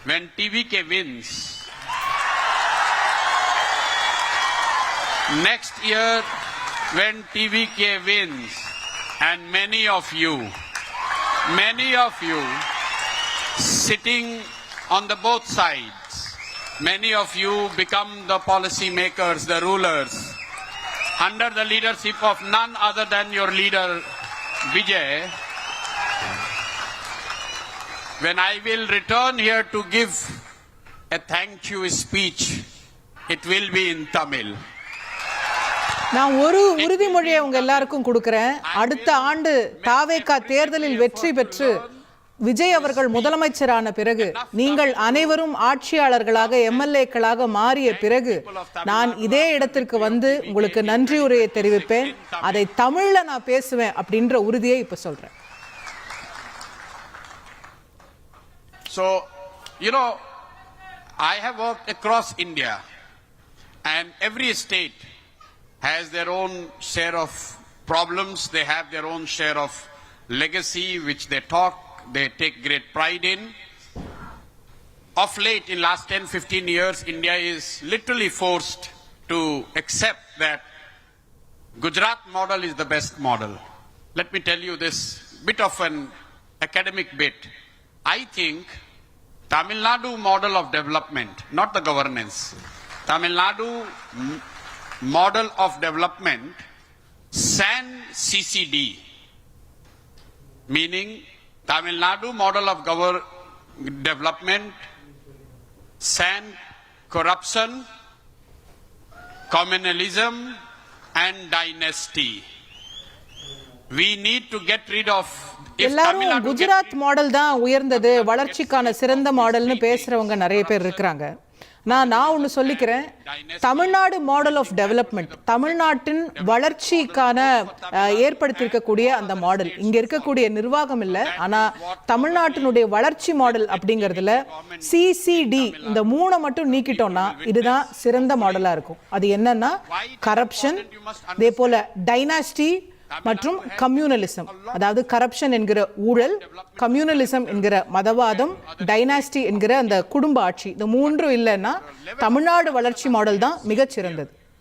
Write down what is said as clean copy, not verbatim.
when TVK wins, next year when TVK wins, and many of you sitting on the both sides, many of you become the policy makers, the rulers, under the leadership of none other than your leader Vijay. When I will return here to give a thank you speech, it will be in Tamil. நான் ஒரு உறுதிமொழியை உங்க எல்லாருக்கும் கொடுக்கிறேன். அடுத்த ஆண்டு தாவேகா தேர்தலில் வெற்றி பெற்று விஜய் அவர்கள் முதலமைச்சரான பிறகு, நீங்கள் அனைவரும் ஆட்சியாளர்களாக எம்எல்ஏக்களாக மாறிய பிறகு நான் இதே இடத்திற்கு வந்து உங்களுக்கு நன்றி உரையை தெரிவிப்பேன். அதை தமிழ்ல நான் பேசுவேன் அப்படின்ற உறுதியை இப்ப சொல்றேன். So, I have worked across India, and every state has their own share of problems. They have their own share of legacy, which they take great pride in. Of late, in last 10-15 years, India is literally forced to accept that Gujarat model is the best model. Let me tell you this bit of an academic bit. I think Tamil Nadu model of development, not the governance, Tamil Nadu model of development, SAN CCD, meaning Tamil Nadu model of development, SAN corruption, communalism and dynasty. We need to get rid of. எல்லாரும் Gujarat model தான் உயர்ந்தது, வளர்ச்சிக்கான சிறந்த மாடல்னு பேசுறவங்க நிறைய பேர் இருக்கிறாங்க. நான் ஒன்று சொல்லிக்கிறேன். தமிழ்நாடு மாடல் ஆஃப் டெவலப்மெண்ட், தமிழ்நாட்டின் வளர்ச்சிக்கான ஏற்படுத்தியிருக்கக்கூடிய அந்த மாடல், இங்க இருக்கக்கூடிய நிர்வாகம் இல்லை, ஆனா தமிழ்நாட்டினுடைய வளர்ச்சி மாடல் அப்படிங்கிறதுல சிசிடி இந்த 3 மட்டும் நீக்கிட்டோம்னா இதுதான் சிறந்த மாடலா இருக்கும். அது என்னன்னா கரப்ஷன், அதே போல டைனாஸ்டி மற்றும் கம்யூனலிசம். அதாவது கரப்ஷன் என்கிற ஊழல், கம்யூனலிசம் என்கிற மதவாதம், டைனாஸ்டி என்கிற அந்த குடும்ப ஆட்சி, இந்த 3 இல்லைன்னா தமிழ்நாடு வளர்ச்சி மாடல் தான் மிகச்சிறந்தது.